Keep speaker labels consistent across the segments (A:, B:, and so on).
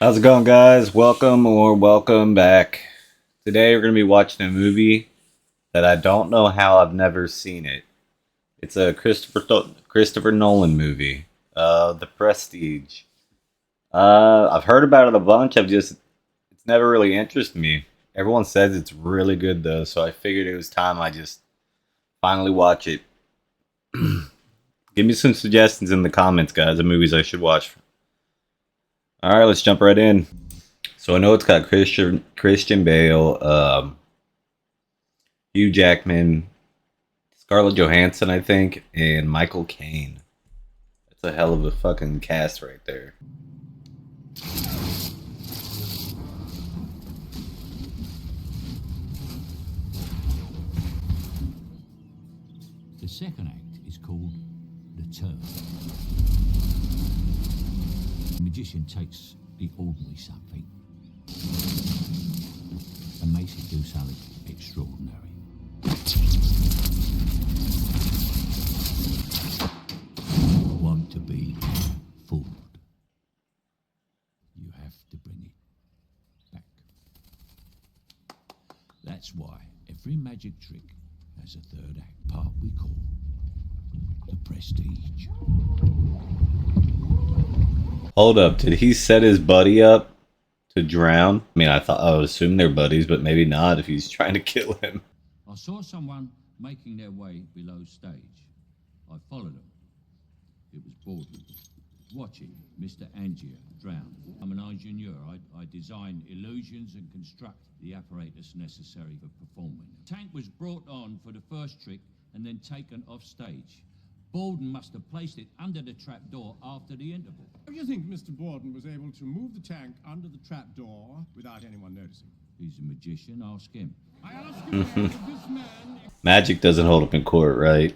A: How's it going, guys? Welcome back. Today we're going to be watching a movie that I don't know how I've never seen it. It's a Christopher Nolan movie, The Prestige. I've heard about it a bunch. It's never really interested me. Everyone says it's really good though, so I figured it was time I just finally watch it. Give me some suggestions in the comments, guys, of movies I should watch. All right, let's jump right in. So I know it's got Christian Bale, Hugh Jackman, Scarlett Johansson, I think, and Michael Caine. That's a hell of a fucking cast right there.
B: The second act is called The Turn. The magician takes the ordinary something and makes it do something extraordinary. Want to be fooled? You have to bring it back. That's why every magic trick has a third act part we call the Prestige.
A: Hold up, did he set his buddy up to drown? I mean, I would assume they're buddies, but maybe not if he's trying to kill him.
B: I saw someone making their way below stage. I followed them. It was Borden, watching Mr. Angier drown. I'm an ingenieur. I design illusions and construct the apparatus necessary for performing. The tank was brought on for the first trick and then taken off stage. Borden must have placed it under the trapdoor after the interval.
C: How do you think Mr. Borden was able to move the tank under the trapdoor without anyone noticing?
B: He's a magician. Ask him.
C: I ask you, then, if this man...
A: Magic doesn't hold up in court, right?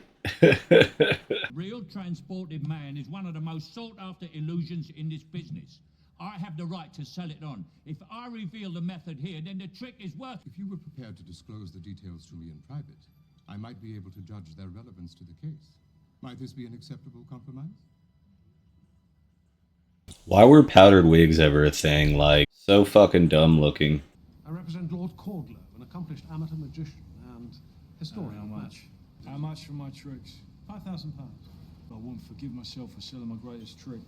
B: Real transported man is one of the most sought-after illusions in this business. I have the right to sell it on. If I reveal the method here, then the trick is worth...
D: If you were prepared to disclose the details to me in private, I might be able to judge their relevance to the case. Might this be an acceptable compromise?
A: Why were powdered wigs ever a thing? Like, so fucking dumb looking.
E: I represent Lord Cordlow, an accomplished amateur magician and historian.
F: How much? How much for my tricks?
E: £5,000.
F: I won't forgive myself for selling my greatest trick.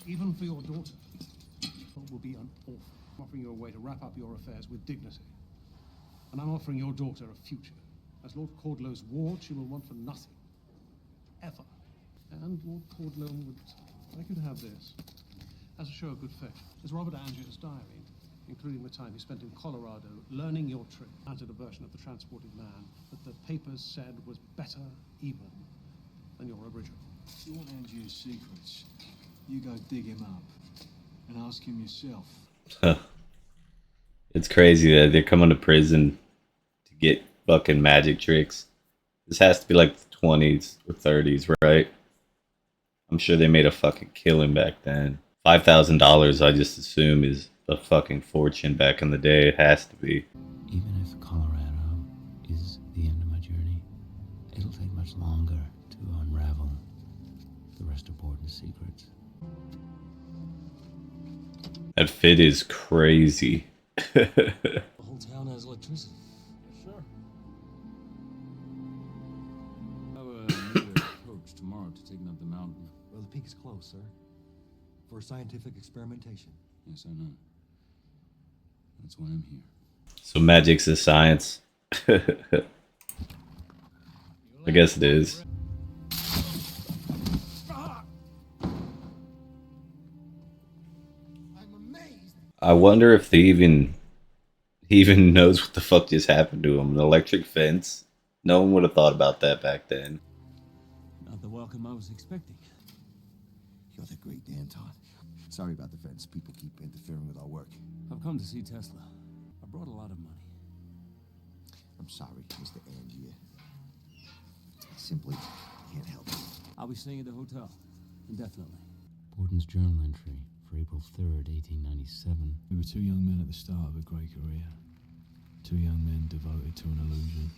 E: Even for your daughter, it will be an awful. I'm offering you a way to wrap up your affairs with dignity. And I'm offering your daughter a future. As Lord Cordlow's ward, she will want for nothing. Ever. And Lord Cordlow would like you to have this as a show of good faith. It's Robert Angier's diary, including the time he spent in Colorado learning your trick. Added a version of the transported man that the papers said was better even than your original.
F: If you want Angier's secrets, you go dig him up and ask him yourself.
A: It's crazy that they're coming to prison to get fucking magic tricks. This has to be like the 20s or 30s, right? I'm sure they made a fucking killing back then. $5,000, I just assume, is a fucking fortune back in the day. It has to be.
B: Even if Colorado is the end of my journey, it'll take much longer to unravel the rest of Borden's secrets.
A: That fit is crazy.
F: The whole town has electricity.
C: Sure.
F: I have a new approach tomorrow to taking up the mountain.
G: Well, the peak is close, sir. For scientific experimentation.
F: Yes, I know. That's why I'm here.
A: So magic's a science. I guess it is.
C: I'm amazed.
A: I wonder if he even knows what the fuck just happened to him. An electric fence. No one would have thought about that back then.
F: Not the welcome I was expecting.
G: You're the great Anton. Sorry about the fence. People keep interfering with our work.
F: I've come to see Tesla. I brought a lot of money.
G: I'm sorry, Mr. Angier. I simply can't help it.
F: I'll be staying at the hotel. Indefinitely.
B: Borden's journal entry for April 3rd, 1897.
F: We were two young men at the start of a great career. Two young men devoted to an illusion.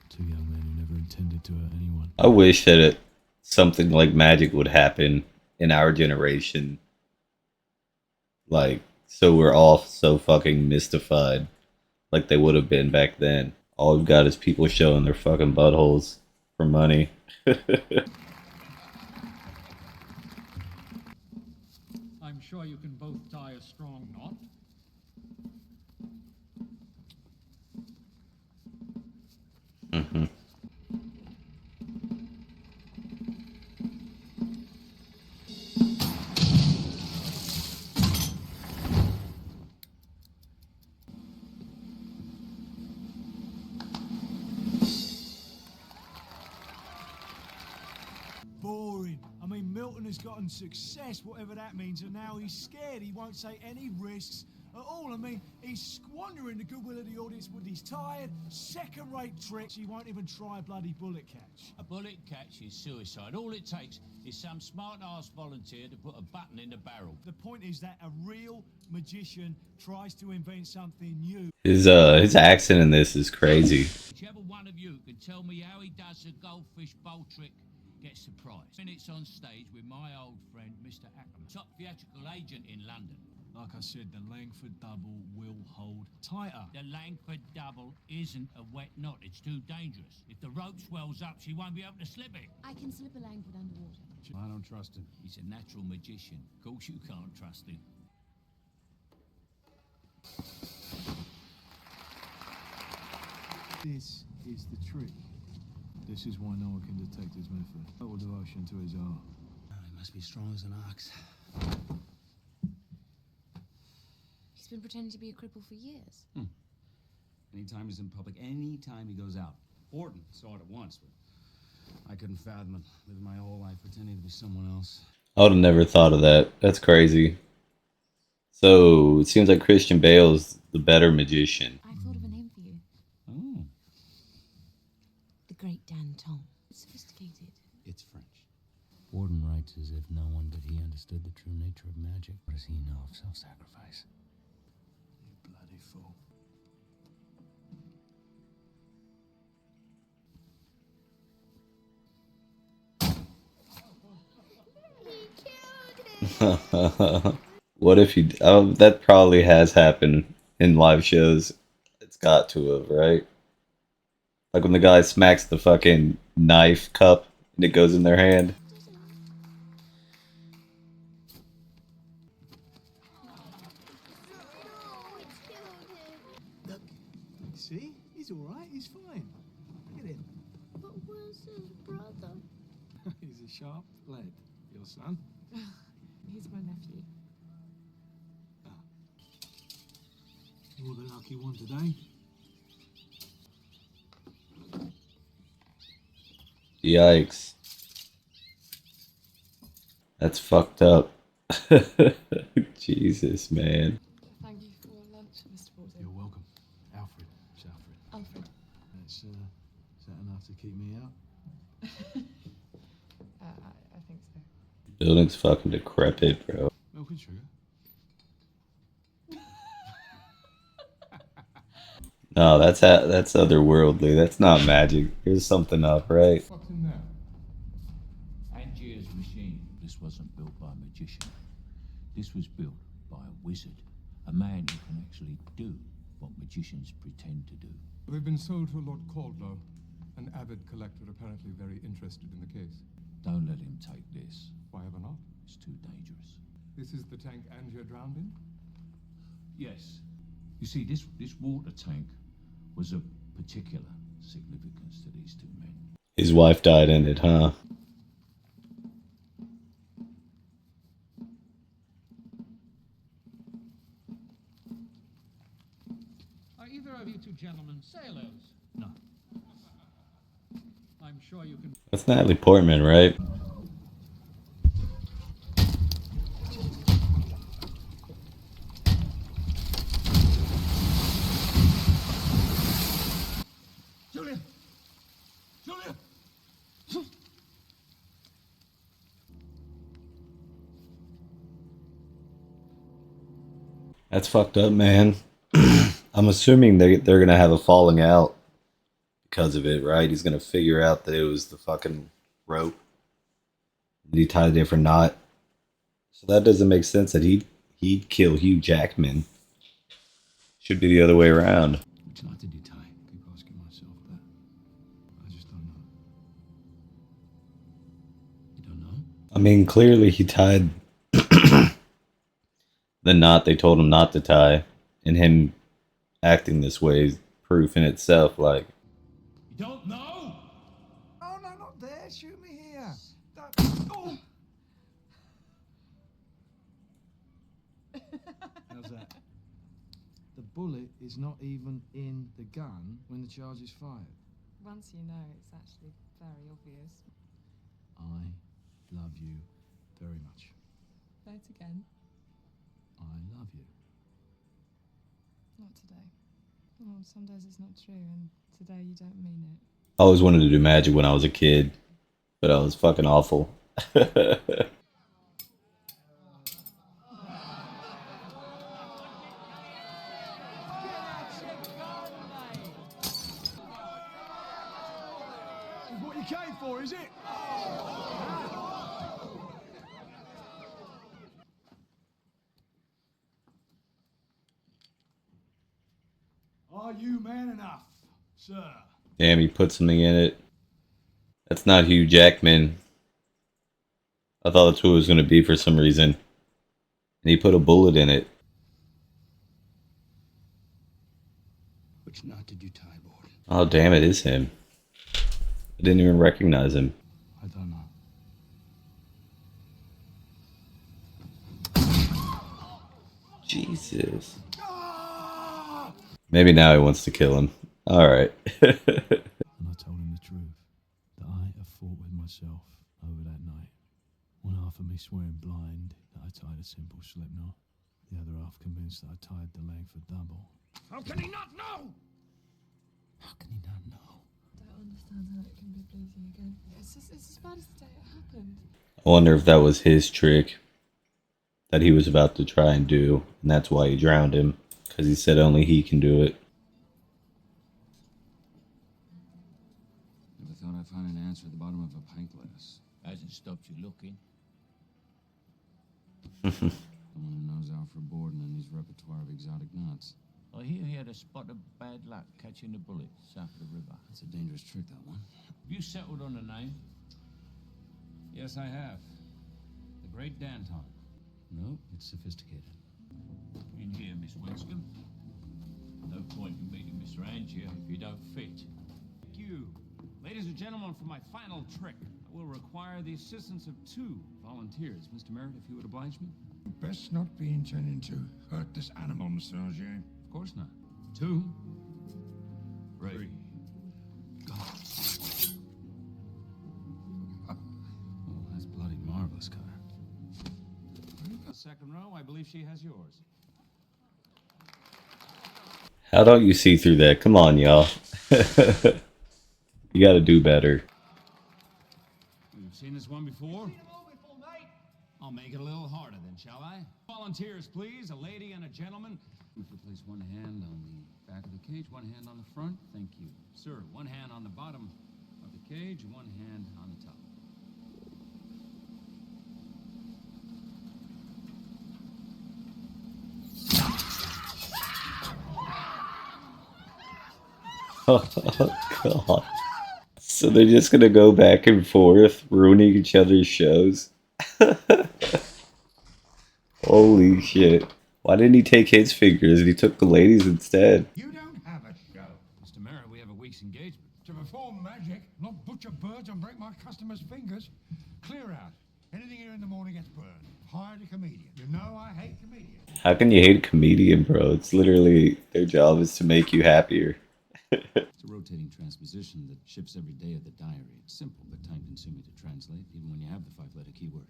F: Two young men who never intended to hurt anyone.
A: I wish that something like magic would happen in our generation. Like, so we're all so fucking mystified, like they would have been back then. All we've got is people showing their fucking buttholes for money.
H: I'm sure you can both tie a strong knot.
A: Mhm.
I: Boring. I mean, Milton has gotten success, whatever that means, and now he's scared. He won't take any risks at all. I mean, he's squandering the goodwill of the audience with these tired, second-rate tricks. He won't even try a bloody bullet catch.
B: A bullet catch is suicide. All it takes is some smart-ass volunteer to put a button in the barrel.
I: The point is that a real magician tries to invent something new.
A: His accent in this is crazy.
B: Whichever one of you can tell me how he does the goldfish bowl trick gets the prize. Minutes on stage with my old friend, Mr. Ackerman, top theatrical agent in London.
I: Like I said, the Langford double will hold tighter.
B: The Langford double isn't a wet knot. It's too dangerous. If the rope swells up, she won't be able to slip it.
J: I can slip a Langford underwater.
I: I don't trust him.
B: He's a natural magician. Of course you can't trust him.
I: This is the trick. This is why no one can detect his method. Total devotion to his art.
K: He must be strong as an ox.
J: He's been pretending to be a cripple for years.
K: Anytime he's in public, anytime he goes out. Orton saw it at once, but I couldn't fathom it. Lived my whole life pretending to be someone else.
A: I would have never thought of that. That's crazy. So it seems like Christian Bale's the better magician.
J: I thought of a name for you.
K: Oh,
J: The Great Dan Tom. Sophisticated.
K: it's French.
F: Warden writes as if no one but he understood the true nature of magic. What does he know of self-sacrifice?
I: You bloody fool.
A: What if you? Oh, that probably has happened in live shows. It's got to have, right? Like when the guy smacks the fucking knife cup and it goes in their hand.
I: Look, see? He's all right. He's fine. Look at him.
J: But where's his brother?
I: He's a sharp lad, your son.
J: He's my nephew.
I: You're the lucky one today.
A: Yikes. That's fucked up. Jesus, man.
J: Thank you for lunch, Mr. Porter.
I: You're welcome. Alfred. It's Alfred.
J: Alfred.
I: Is that enough to keep me out?
J: I think so.
A: Building's fucking decrepit, bro.
I: Milk and sugar.
A: No, that's otherworldly. That's not magic. Here's something up, right?
D: What's in there?
B: Angier's machine. This wasn't built by a magician. This was built by a wizard. A man who can actually do what magicians pretend to do.
D: They've been sold to Lord Caldlow, an avid collector apparently very interested in the case.
B: Don't let him take this.
D: Why ever not?
B: It's too dangerous.
D: This is the tank Angier drowned in?
B: Yes. You see, this water tank was of particular significance to these two men.
A: His wife died in it, huh?
H: Are either of you two gentlemen sailors?
I: No.
H: I'm sure you can.
A: That's Natalie Portman, right?
K: Julia! Julia!
A: That's fucked up, man. I'm assuming they're gonna have a falling out because of it, right? He's gonna figure out that it was the fucking rope. Did he tie a different knot? So that doesn't make sense that he He'd kill Hugh Jackman. Should be the other way around.
F: Which knot did you tie? I keep asking myself that. I just don't know. You don't know?
A: I mean, clearly he tied the knot they told him not to tie, and him acting this way is proof in itself. Like,
K: You don't know?
I: Oh, no, not there. Shoot me here. Oh! How's that? The bullet is not even in the gun when the charge is fired.
J: Once you know, it's actually very obvious.
F: I love you very much.
J: Say it again.
F: I love you.
J: Not today. Oh, some days it's not true, and today you don't mean it.
A: I always wanted to do magic when I was a kid, but I was fucking awful.
I: What you came for, is it? Are you man enough, sir?
A: Damn, he put something in it. That's not Hugh Jackman. I thought that's what it was going to be for some reason. And he put a bullet in it.
K: Which knot did you tie, Borden?
A: Oh, damn, it is him. I didn't even recognize him.
F: I don't know.
A: Jesus. Maybe now he wants to kill him. Alright.
F: And I told him the truth, that I have fought with myself over that night. One half of me swearing blind that I tied a simple slip knot. The other half convinced that I tied the length for double.
I: How can he not know?
F: How can he not know?
J: I don't understand how it can be bleeding again. It's as bad as the day it happened.
A: I wonder if that was his trick that he was about to try and do, and that's why he drowned him, because he said only he can do it.
K: Never thought I'd find an answer at the bottom of a pint glass.
B: Hasn't stopped you looking.
K: Someone who knows Alfred Borden and his repertoire of exotic knots.
B: I hear he had a spot of bad luck catching the bullet south of the river.
K: That's a dangerous trick, that one.
B: Have you settled on a name?
K: Yes, I have. The Great Danton. No, it's sophisticated.
B: In here, Miss Winscombe. No point in meeting Mr. Angier if you don't fit.
K: Thank you. Ladies and gentlemen, for my final trick, I will require the assistance of 2 volunteers. Mr. Merritt, if you would oblige me.
C: Best not be intending to hurt this animal, Mr. Angier.
K: Of course not. 2, 3. Oh, that's bloody marvelous, Connor. Second row, I believe she has yours.
A: How don't you see through that? Come on, y'all. You gotta do better.
K: You've seen this one before? I'll make it a little harder then, shall I? Volunteers, please. A lady and a gentleman. If you place one hand on the back of the cage, one hand on the front. Thank you. Sir, one hand on the bottom of the cage, one hand on the top.
A: Oh, God. So they're just gonna go back and forth, ruining each other's shows? Holy shit. Why didn't he take his fingers and he took the ladies instead?
C: You don't have a show.
K: Mr. Merritt, we have a week's engagement.
C: To perform magic, not butcher birds and break my customers' fingers. Clear out. Anything here in the morning gets burned. Hired a comedian. You know I hate comedians.
A: How can you hate a comedian, bro? It's literally their job is to make you happier.
K: It's a rotating transposition that shifts every day of the diary. It's simple but time-consuming to translate, even when you have the 5-letter keyword.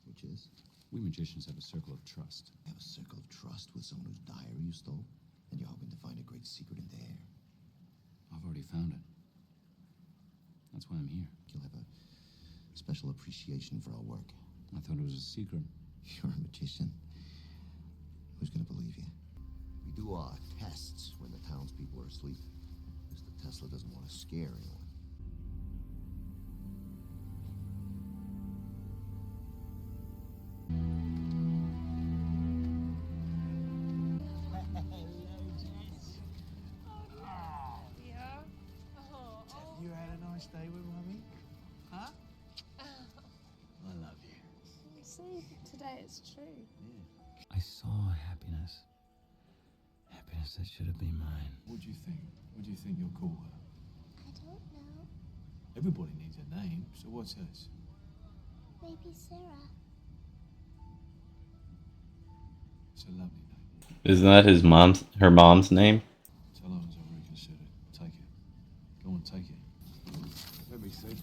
G: Which is?
K: We magicians have a circle of trust.
G: You have a circle of trust with someone whose diary you stole? And you're hoping to find a great secret in there.
K: I've already found it. That's why I'm here.
G: You'll have a special appreciation for our work.
K: I thought it was a secret.
G: You're a magician. Who's gonna believe you? We do our tests when the townspeople are asleep. Mr. Tesla doesn't want to scare anyone.
I: to stay with Mummy? Huh?
K: I love you.
J: You see, today it's true.
K: I saw happiness. Happiness that should have been mine.
F: What do you think? What do you think you'll call her?
J: I don't know.
F: Everybody needs a name, so what's hers?
J: Maybe Sarah.
F: It's a lovely name.
A: Isn't that her mom's name?
F: Tell others I'll reconsider. Take it. Go on, take it.
D: Let me see.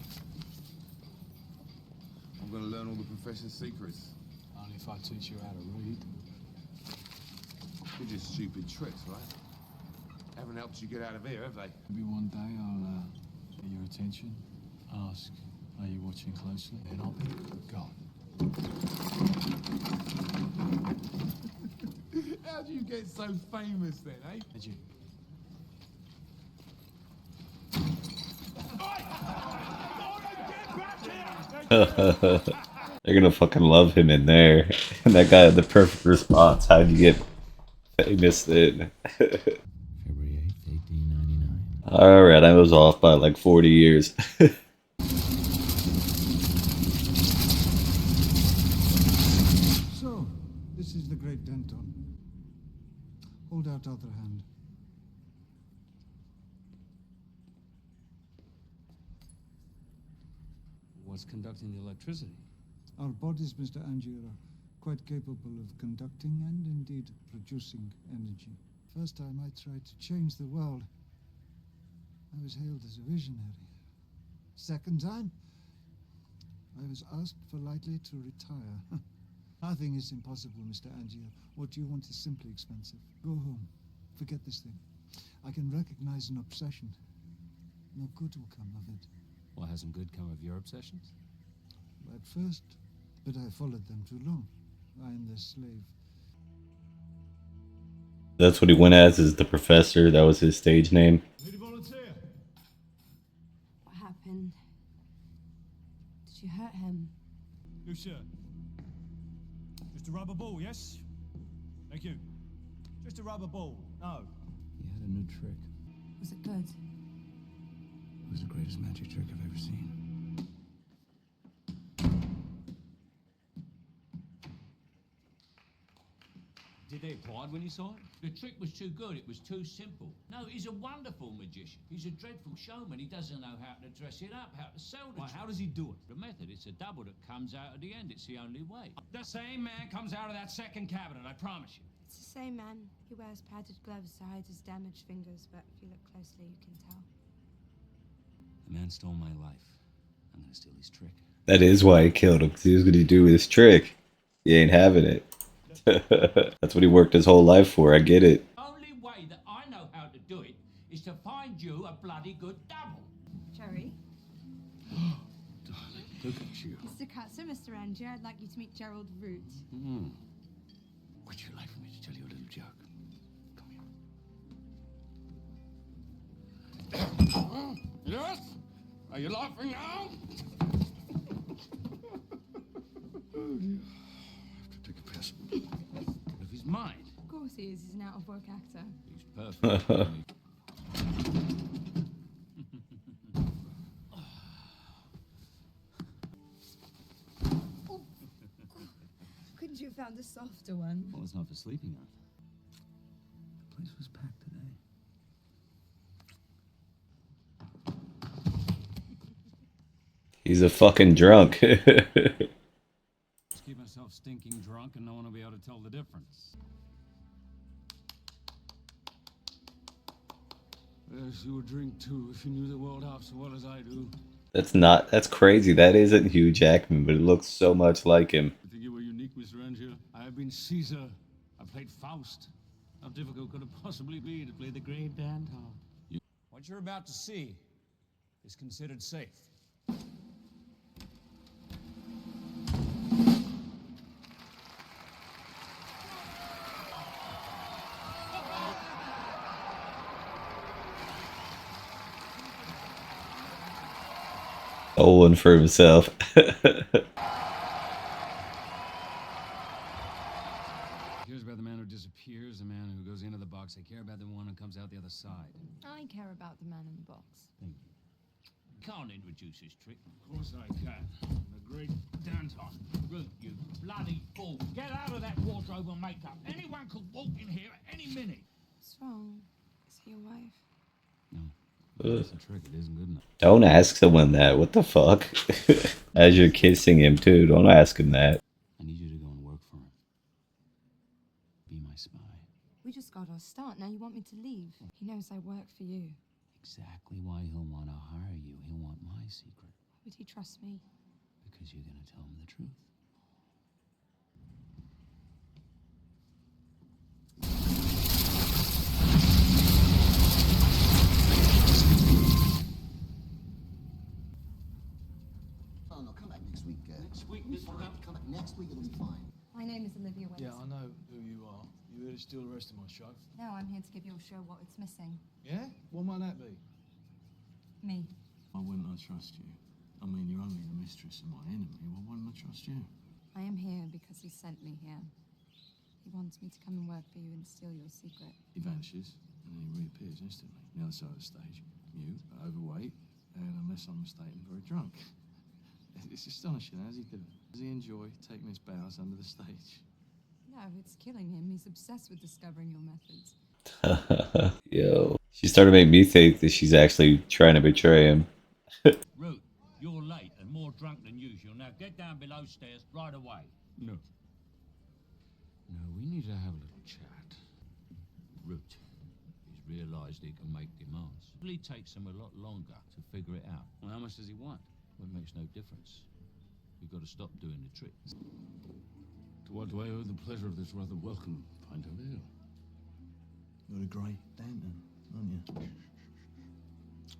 D: I'm gonna learn all the profession's secrets.
F: Only if I teach you how to read.
D: They're just stupid tricks, right? Haven't helped you get out of here, have they?
F: Maybe one day I'll get your attention, ask, are you watching closely? And I'll be gone.
D: How do you get so famous then, eh?
F: Did you?
A: They're gonna fucking love him in there. And that guy had the perfect response. How'd you get famous then?
K: February 8th, 1899.
A: Alright, I was off by like 40 years.
L: So, this is the great Denton. Hold out other hand.
K: What's conducting the electricity?
L: Our bodies, Mr. Angier, are quite capable of conducting and indeed producing energy. First time I tried to change the world, I was hailed as a visionary. Second time, I was asked politely to retire. Nothing is impossible, Mr. Angier. What you want is simply expensive. Go home. Forget this thing. I can recognize an obsession. No good will come of it.
K: Well, hasn't good come of your obsessions?
L: At first, but I followed them too long. I am their slave.
A: That's what he went as, is the professor. That was his stage name.
I: Need a volunteer?
J: What happened? Did you hurt him?
I: You, sir. Just a rubber ball, yes? Thank you. Just a rubber ball. No.
F: He had a new trick.
J: Was it good?
F: It was the greatest magic trick I've ever seen.
B: Did they applaud when he saw it? The trick was too good, it was too simple. No, he's a wonderful magician. He's a dreadful showman. He doesn't know how to dress it up, how to sell the
K: Why,
B: trick.
K: how does he do it?
B: The method, it's a double that comes out at the end. It's the only way.
K: The same man comes out of that second cabinet, I promise you.
J: It's the same man. He wears padded gloves to hide his damaged fingers, but if you look closely, you can tell.
K: The man stole my life. I'm gonna steal his trick.
A: That is why he killed him, because he was going to do his trick. He ain't having it. That's what he worked his whole life for. I get it.
B: The only way that I know how to do it is to find you a bloody good double.
J: Jerry?
K: Darling, look at you.
J: Mr. Custer, Mr. Angier, I'd like you to meet Gerald Root.
K: Would you like for me to tell you a little joke? Come here.
D: Yes? Are you laughing now?
K: Take a piss. Of his mind.
J: Of course he is. He's an out-of-work actor.
B: He's perfect.
J: Couldn't you have found a softer one?
K: Well, it's not for sleeping on. The place was packed today.
A: He's a fucking drunk.
K: Just keep myself stinking drunk and no one will be able to tell the difference. Yes, you would drink too if you knew the world half so well as I do.
A: That's crazy. That isn't Hugh Jackman, but it looks so much like him.
K: I think you were unique, Mr. Angel. I have been Caesar. I played Faust. How difficult could it possibly be to play the great Danton? What you're about to see is considered safe.
A: One for himself.
K: Cares about the man who disappears, the man who goes into the box. I care about the one who comes out the other side.
J: I care about the man in the box.
K: Thank you.
B: Can't introduce this trick.
K: Of course I can. The great Danton.
B: Root, you bloody fool. Get out of that wardrobe and makeup. Anyone could walk in here at any minute.
J: What's wrong? Is he your wife?
K: That's a trick. It isn't good enough.
A: Don't ask someone that. What the fuck? As you're kissing him too, don't ask him that.
K: I need you to go and work for him. Be my spy.
J: We just got our start. Now you want me to leave? He knows I work for you.
K: Exactly why he'll want to hire you. He'll want my secret.
J: Why would he trust me?
K: Because you're going to tell him the truth.
G: Oh, no, come back next week.
B: Next week?
G: Come back next week, it'll be fine.
J: My name is Olivia West.
F: Yeah, I know who you are. You here to steal the rest of my show?
J: No, I'm here to give your show what it's missing.
F: Yeah? What might that be?
J: Me.
F: Why wouldn't I trust you? I mean, you're only the mistress of my enemy. Why wouldn't I trust you?
J: I am here because he sent me here. He wants me to come and work for you and steal your secret.
F: He vanishes, and then he reappears instantly on the other side of the stage. Mute, overweight, and unless I'm mistaken, very drunk. It's astonishing. How does he do it? Does he enjoy taking his bows under the stage?
J: No, it's killing him. He's obsessed with discovering your methods.
A: Yo. She's starting to make me think that she's actually trying to betray him.
B: Root, you're late and more drunk than usual. Now get down below stairs right away.
K: No. No, we need to have a little chat.
B: Root, he's realised he can make demands. It really takes him a lot longer to figure it out.
K: Well, how much does he want?
B: Well, it makes no difference. We've got to stop doing the tricks.
K: To what do I owe the pleasure of this rather welcome pint of ale?
F: You're a great Danton, aren't you?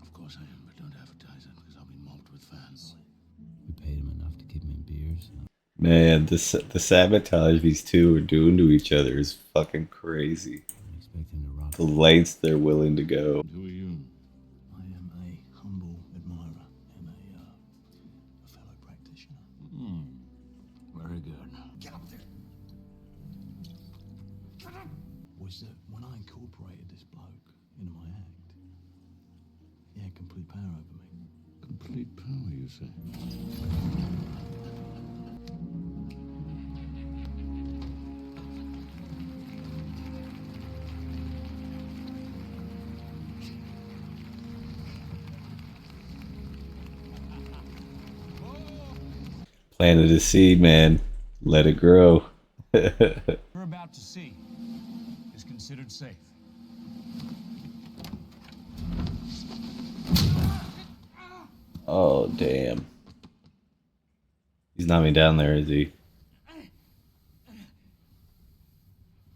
K: Of course I am, but don't advertise it, because I'll be mobbed with fans.
B: We paid him enough to keep him in beers.
A: Man, the sabotage these two are doing to each other is fucking crazy.
B: I expect him to rob.
A: The lengths they're willing to go.
K: Who are you?
F: I am a humble admirer and a fellow practitioner.
K: Very good.
C: Get up there. Get up.
F: Was that when I incorporated this bloke into my act, he had complete power over me.
K: Complete power, you say?
A: Planted a seed, man. Let it grow.
H: We're about to see is considered safe.
A: Oh, damn. He's not even down there, is he?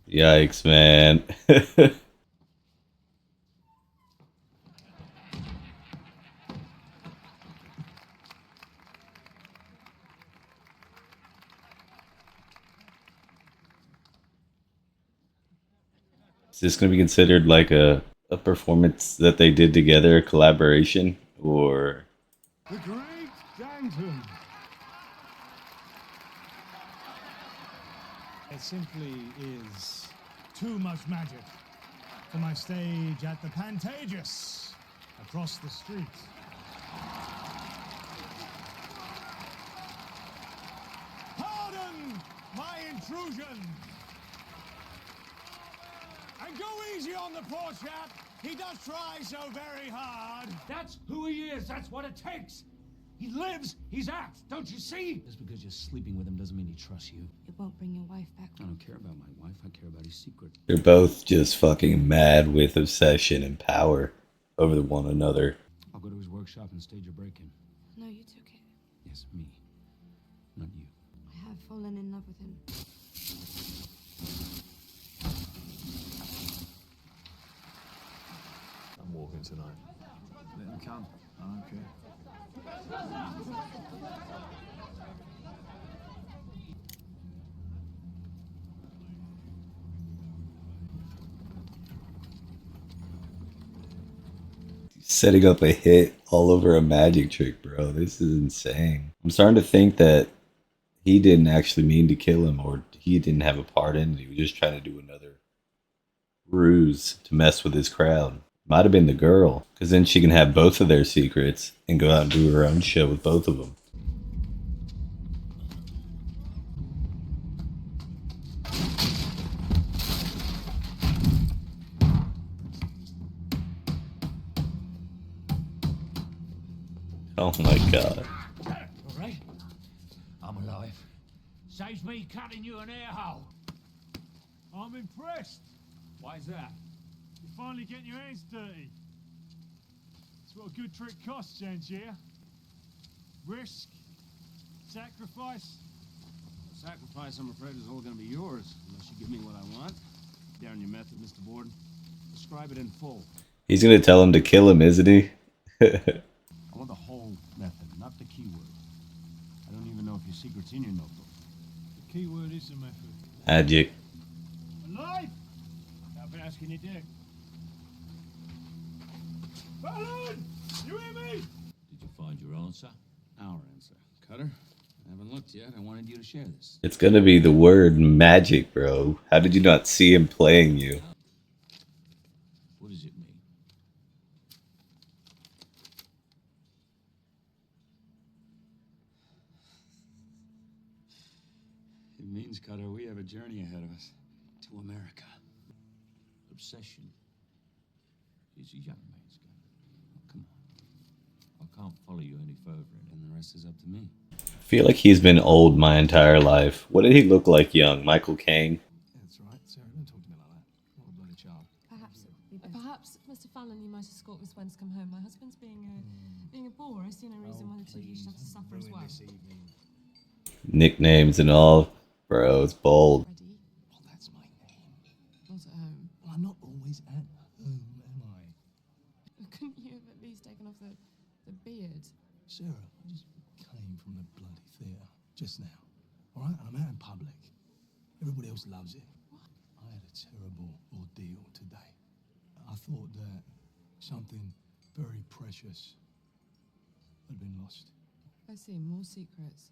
A: Yikes, man. Is this going to be considered like a performance that they did together, a collaboration, or...
I: The great Danton. It simply is too much magic for my stage at the Pantages across the street. Pardon my intrusion. And go easy on the poor chap. He does try so very hard.
H: That's who he is. That's what it takes. He lives, he's acts. Don't you see?
K: Just because you're sleeping with him doesn't mean he trusts you.
J: It won't bring your wife back.
K: I don't care about my wife. I care about his secret.
A: They're both just fucking mad with obsession and power over one another.
K: I'll go to his workshop and stage a break-in.
J: No, you took it.
K: Yes, me. Not you.
J: I have fallen in love with him.
F: I'm walking tonight. Let him come. I don't care.
A: Setting up a hit all over a magic trick, bro. This is insane. I'm starting to think that he didn't actually mean to kill him, or he didn't have a part in it. He was just trying to do another ruse to mess with his crowd. Might have been the girl, because then she can have both of their secrets and go out and do her own show with both of them. Oh my god.
H: All right? I'm alive. Saves me cutting you an air hole.
I: I'm impressed.
K: Why is that?
I: You're finally getting your hands dirty. It's what a good trick costs, Angier. Risk, sacrifice.
K: The sacrifice, I'm afraid, is all going to be yours, unless you give me what I want. Down your method, Mr. Borden. Describe it in full.
A: He's gonna tell him to kill him, isn't he?
K: I want the whole method, not the keyword. I don't even know if your secret's in your notebook.
I: The key word is the method.
A: Magic.
I: Alive? Stop asking you, Dick. Fallon! You hear me?
B: Did you find your answer?
K: Our answer. Cutter, I haven't looked yet. I wanted you to share this.
A: It's gonna be the word magic, bro. How did you not see him playing you?
B: What does it mean?
K: It means, Cutter, we have a journey ahead of us. To America.
B: Obsession is a young man's game.
K: Oh, come on.
B: I can't follow you any further in it.
K: And the rest is up to me.
A: I feel like he's been old my entire life. What did he look like young? Michael Caine?
D: That's right, Sarah. Don't talk to me like that. What a bloody child.
J: Perhaps, Mr. Fallon, you might escort Miss Wen to come home. My husband's being a bore. I see no reason why the two of you should have to suffer as well.
A: Nicknames and all. Bro, it's bold.
J: Ready?
D: Oh, that's my name.
J: Not at home.
D: Well, I'm not always at home, am I?
J: Couldn't you have at least taken off the beard?
D: Sarah, I just came from the bloody theatre just now. All right? And I'm out in public. Everybody else loves it. I had a terrible ordeal today. I thought that something very precious had been lost.
J: I see, more secrets.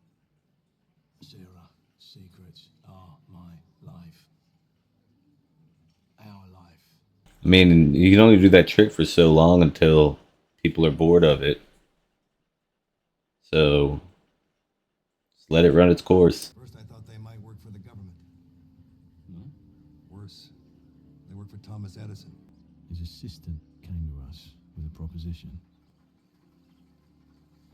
D: Sarah, secrets are my life. Our life.
A: I mean, you can only do that trick for so long until people are bored of it. So, just let it run its course.
G: First, I thought they might work for the government.
K: No?
G: Worse, they work for Thomas Edison.
F: His assistant came to us with a proposition.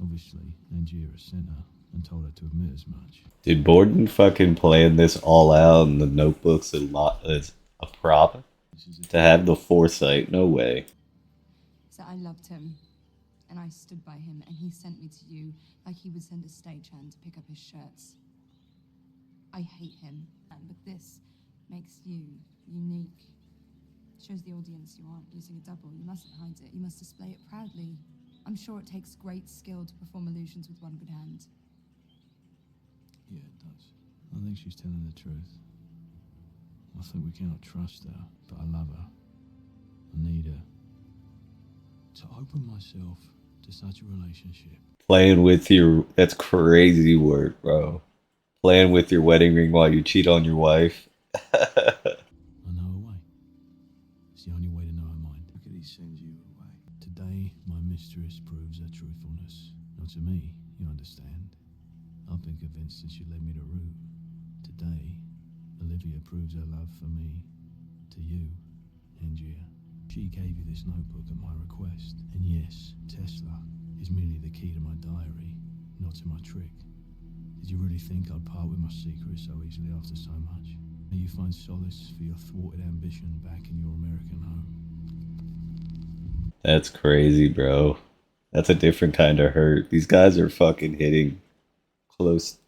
F: Obviously, Angiera sent her and told her to admit as much.
A: Did Borden fucking plan this all out in the notebooks as a prop? To have the foresight? No way.
J: So I loved him, and I stood by him, and he sent me to you like he would send a stagehand to pick up his shirts. I hate him, but this makes you unique. Shows the audience you aren't using a double. You mustn't hide it. You must display it proudly. I'm sure it takes great skill to perform illusions with one good hand.
F: Yeah, it does. I think she's telling the truth. I think we cannot trust her, but I love her. I need her. To open myself to such a relationship.
A: Playing with your... That's crazy word, bro. Playing with your wedding ring while you cheat on your wife.
F: I know her way. It's the only way to know her mind. How could he send you away? Today, my mistress proves her truthfulness. Not to me, you understand. I've been convinced that she led me to Root. Today, Olivia proves her love for me to you, Angier. She gave you this notebook at my request. And yes, Tesla is merely the key to my diary, not to my trick. Did you really think I'd part with my secret so easily after so much? May you find solace for your thwarted ambition back in your American home.
A: That's crazy, bro. That's a different kind of hurt. These guys are fucking hitting close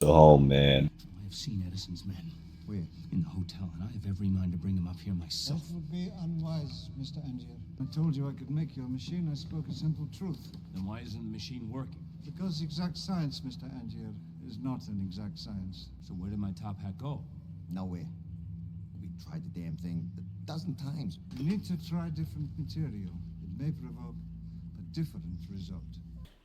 A: to home, man.
K: I have seen Edison's men.
G: Where?
K: In the hotel, and I have every mind to bring them up here myself.
L: That would be unwise, Mr. Angier. I told you I could make your machine. I spoke a simple truth.
K: Then why isn't the machine working?
L: Because exact science, Mr. Angier, is not an exact science.
K: So where did my top hat go?
G: Nowhere. We tried the damn thing a dozen times.
L: You need to try different material. It may provoke a different result.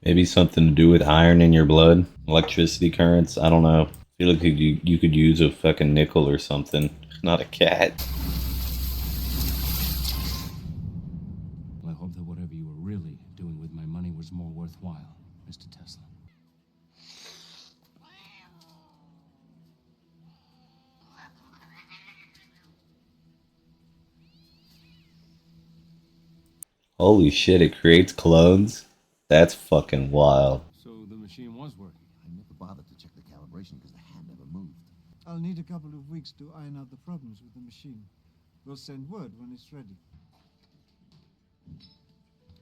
A: Maybe something to do with iron in your blood? Electricity currents? I don't know. I feel like you could use a fucking nickel or something. Not a cat. Holy shit, it creates clones? That's fucking wild.
K: So the machine was working.
G: I never bothered to check the calibration because the hand never moved.
L: I'll need a couple of weeks to iron out the problems with the machine. We'll send word when it's ready.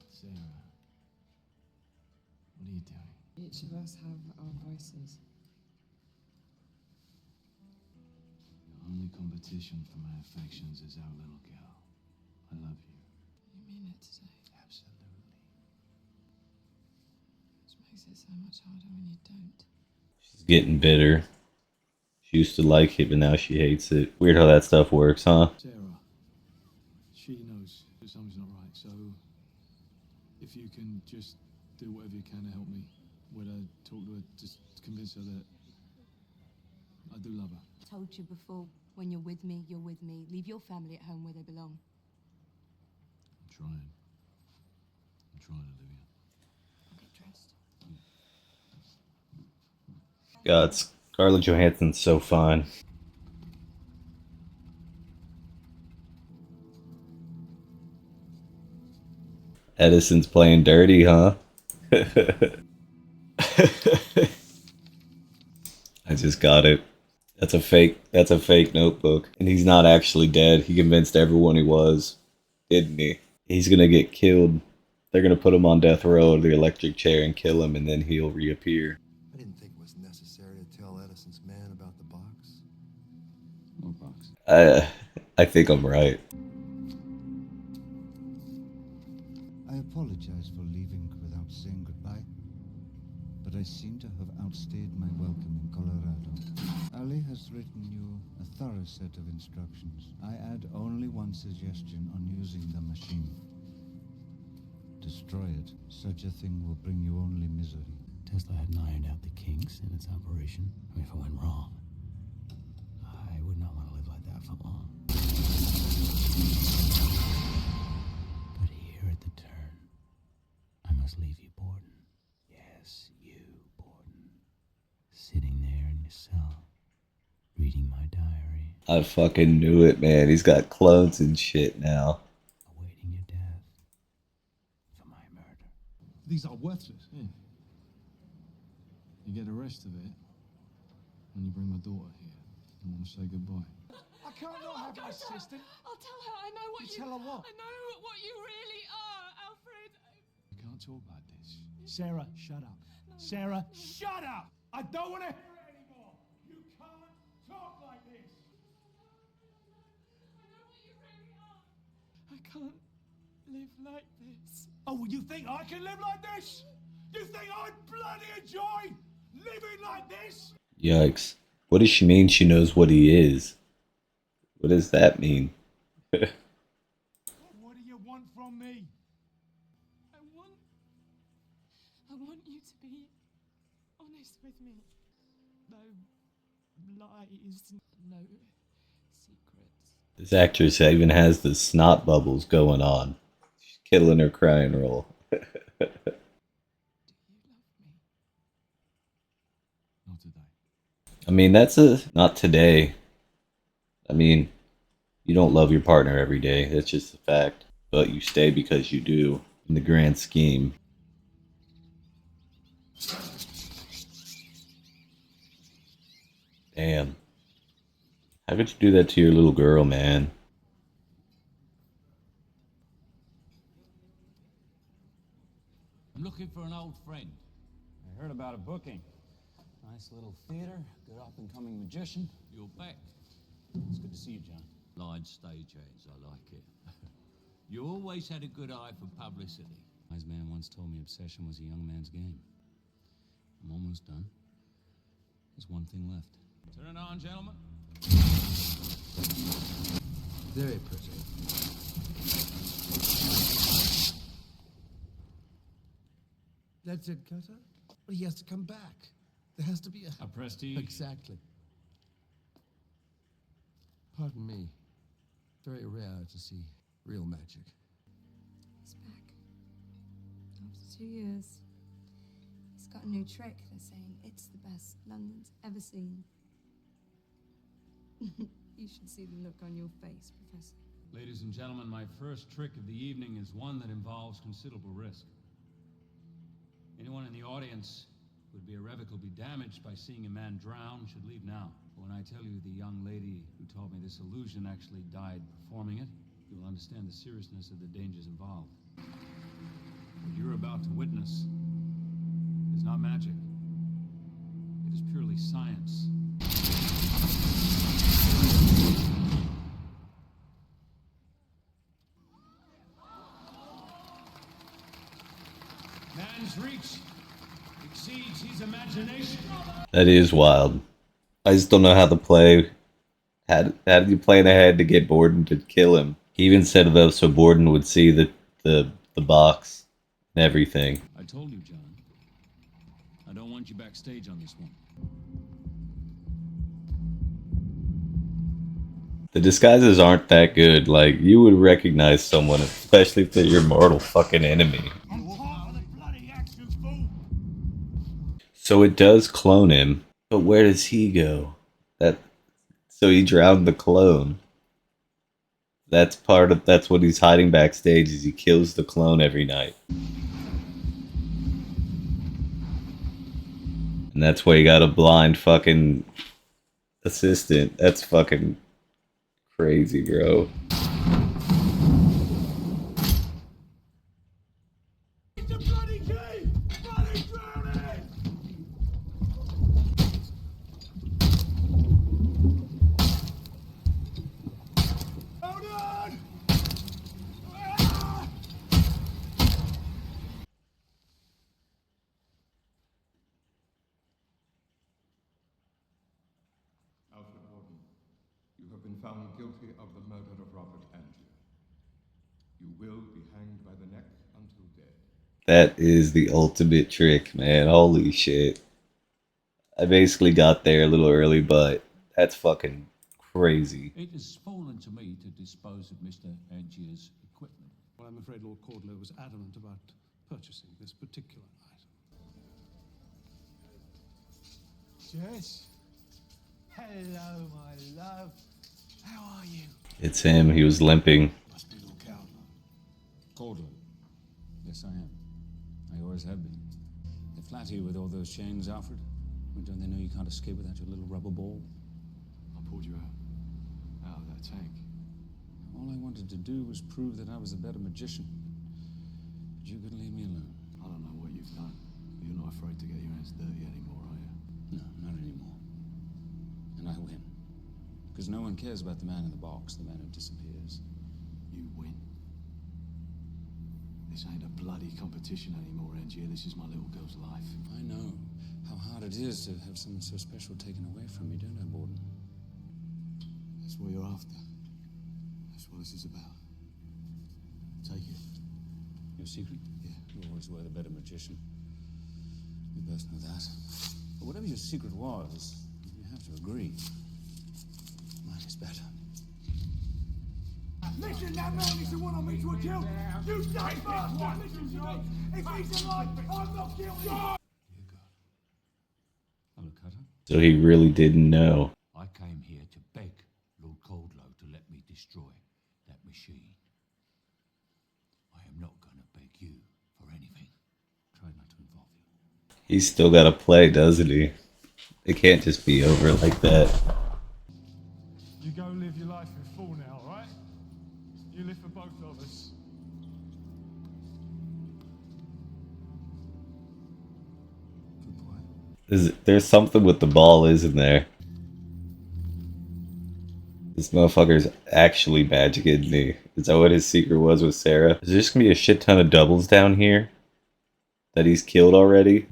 F: Sarah, what are you doing?
J: Each of us have our vices.
F: The only competition for my affections is our little girl. I love you.
J: You mean it today?
F: Absolutely.
J: Which makes it so much harder when you don't.
A: She's getting bitter. She used to like it, but now she hates it. Weird how that stuff works, huh?
F: Sarah, she knows that something's not right, so if you can just do whatever you can to help me, whether talk to her, just convince her that I do love her.
J: I told you before, when you're with me, you're with me. Leave your family at home where they belong.
F: I'm trying, Olivia.
J: I'll get dressed.
A: God, Scarlett Johansson's so fine. Edison's playing dirty, huh? I just got it. That's a fake notebook. And he's not actually dead. He convinced everyone he was, didn't he? He's gonna get killed. They're gonna put him on death row or the electric chair and kill him, and then he'll reappear.
G: I didn't think it was necessary to tell Edison's man about the box.
K: What box?
A: I think I'm right.
L: I apologize for leaving without saying goodbye, but I seem to have outstayed my welcome in Colorado. Ali has written you a thorough set of instructions. I add only one suggestion on using the machine. Destroy it. Such a thing will bring you only misery.
F: Tesla hadn't ironed out the kinks in its operation. I mean, if it went wrong, I would not want to live like that for long. But here at the turn, I must leave you, Borden. Yes, you, Borden. Sitting there in your cell, reading my diary.
A: I fucking knew it, man. He's got clones and shit now.
F: Awaiting your death for my murder.
E: These are worthless.
F: Yeah. You get the rest of it when you bring my daughter here. I want to say goodbye.
I: I can't not have an assistant.
J: I'll tell her I know what
I: You tell her what?
J: I know what you really are, Alfred.
F: You can't talk like this.
I: Sarah, shut up. Sarah, shut up! I don't want to hear it anymore. You can't talk like this.
J: I can't live like this.
I: Oh, well, you think I can live like this? You think I'd bloody enjoy living like this?
A: Yikes. What does she mean she knows what he is? What does that mean?
I: What do you want from me?
J: I want you to be honest with me. No lies, no secrets.
A: This actress even has the snot bubbles going on. She's killing her crying role.
J: Do you love me?
F: Not today.
A: I mean, not today. I mean, you don't love your partner every day. That's just a fact. But you stay because you do in the grand scheme. Damn. How could you do that to your little girl, man?
B: I'm looking for an old friend.
K: I heard about a booking. Nice little theater, good up-and-coming magician.
B: You're back.
K: It's good to see you, John.
B: Line stagehands, I like it. You always had a good eye for publicity.
K: Wise man once told me obsession was a young man's game. I'm almost done. There's one thing left. Turn it on, gentlemen.
G: Very pretty. That's it, Cutter? But he has to come back. There has to be
K: A prestige.
G: Exactly. Pardon me. Very rare to see real magic.
J: He's back. After 2 years. He's got a new trick. They're saying it's the best London's ever seen. You should see the look on your face, Professor.
K: Ladies and gentlemen, my first trick of the evening is one that involves considerable risk. Anyone in the audience who would be irrevocably damaged by seeing a man drown should leave now. When I tell you the young lady who taught me this illusion actually died performing it, you will understand the seriousness of the dangers involved. What you're about to witness is not magic. It is purely science. Man's reach exceeds his imagination.
A: That is wild. I just don't know how to play. How did you plan ahead to get Borden to kill him? He even set it up so Borden would see the box and everything.
K: I told you, John. I don't want you backstage on this one.
A: The disguises aren't that good. Like, you would recognize someone, especially if they're your mortal fucking enemy. So it does clone him, but where does he go? So he drowned the clone. That's what he's hiding backstage, is he kills the clone every night. And that's why you got a blind fucking assistant. That's fucking crazy, bro.
M: Alfred Borden, you have been found guilty of the murder of Robert Angier. You will be hanged by the neck until dead.
A: That is the ultimate trick, man. Holy shit. I basically got there a little early, but that's fucking crazy.
B: It has fallen to me to dispose of Mr. Angier's equipment.
E: Well, I'm afraid Lord Cordlow was adamant about purchasing this particular item.
I: Jess? Hello, my love. How are you?
A: It's him. He was limping.
K: Must be Lord Cordlow. Yes, I am. I always have been. They flatter you with all those chains, Alfred. But don't they know you can't escape without your little rubber ball?
F: I pulled you out of that tank.
K: All I wanted to do was prove that I was a better magician. But you couldn't leave me alone.
F: I don't know what you've done. You're not afraid to get your hands dirty anymore, are you?
K: No, not anymore. And I win. Because no one cares about the man in the box, the man who disappears.
F: You win. This ain't a bloody competition anymore, Angier. This is my little girl's life.
K: I know how hard it is to have someone so special taken away from you, don't I, Borden?
F: That's what you're after. That's what this is about. Take it.
K: Your secret?
F: Yeah.
K: You always were the better magician. We both know that. But whatever your secret was, you have to agree. Mine is better.
I: Listen, that man is the one I mean to a kill. You say first one. Listen to me. If he's alive, I'm not guilty.
K: Hello, Cutter.
A: So he really didn't know.
B: I came here to beg Lord Cordlow to let me destroy that machine. I am not going to beg you for anything.
K: Try not to involve you.
A: He's still got to play, doesn't he? It can't just be over like that.
I: You go live your life in full now, right? You live for both of us.
A: There's something with the ball, isn't there? This motherfucker's actually magic, isn't he? Is that what his secret was with Sarah? Is there just gonna be a shit ton of doubles down here that he's killed already?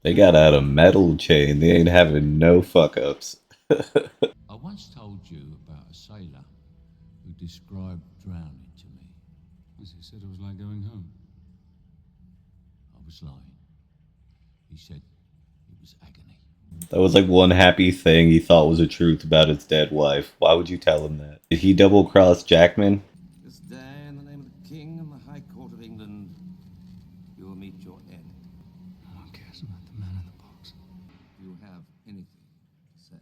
A: They got out a metal chain. They ain't having no fuck-ups.
B: I once told you about a sailor who described drowning to me.
K: As he said, it was like going home.
B: I was lying. He said it was agony.
A: That was like one happy thing he thought was a truth about his dead wife. Why would you tell him that? Did he double-cross Jackman?
N: This day, in the name of the King and the High Court of England, you will meet your end.
F: No one cares about the man in the box.
N: You have anything to say.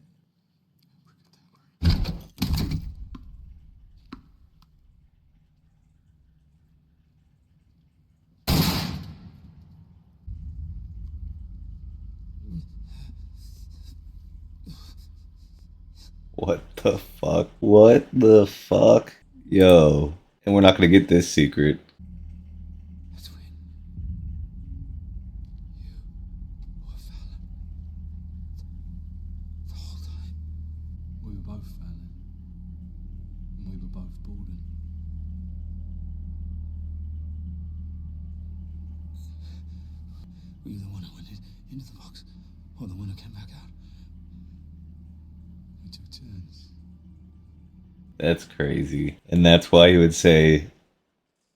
A: What the fuck? What the fuck? Yo. And we're not gonna get this secret.
F: We were both Fallon. And we were both Borden.
N: Were you the one who went into the box, or the one who came back out?
F: We took turns.
A: That's crazy. And that's why he would say,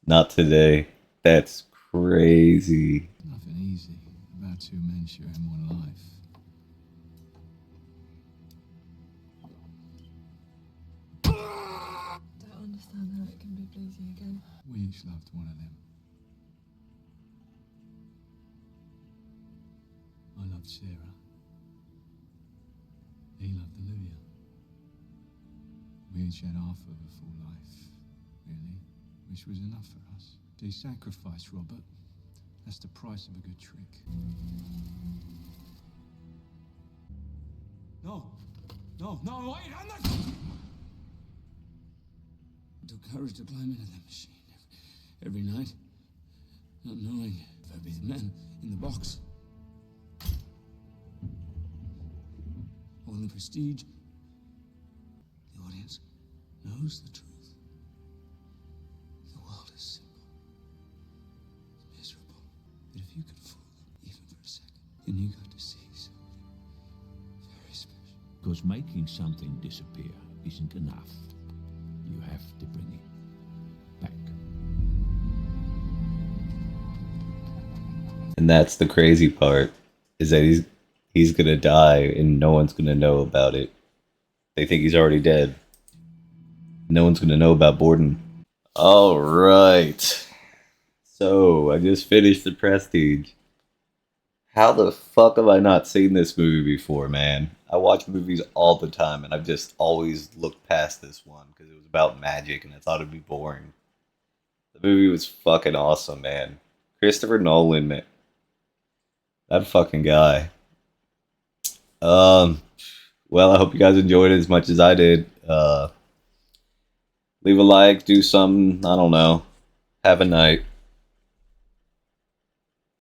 A: not today. That's crazy.
F: Nothing easy about two men sharing one life.
O: Don't understand how it can be pleasing again.
F: We each loved one of them. I loved Sarah. He loved Olivia. We each had half of a full life, really, which was enough for us. They sacrificed Robert. That's the price of a good trick. No! No, no, wait, I'm not...
N: It took courage to climb into that machine every night, not knowing if I'd be the man in the box. Or the prestige. The audience knows the truth. The world is simple. It's miserable. But if you could fool them, even for a second, then you got to see something very special.
B: Because making something disappear isn't enough. You have to bring it back.
A: And that's the crazy part, is that he's gonna die and no one's gonna know about it. They think he's already dead. No one's gonna know about Borden. Alright. So, I just finished The Prestige. How the fuck have I not seen this movie before, man? I watch movies all the time and I've just always looked past this one because it was about magic and I thought it'd be boring. The movie was fucking awesome, man. Christopher Nolan, man. That fucking guy. Well, I hope you guys enjoyed it as much as I did. Leave a like, do something, I don't know. Have a night.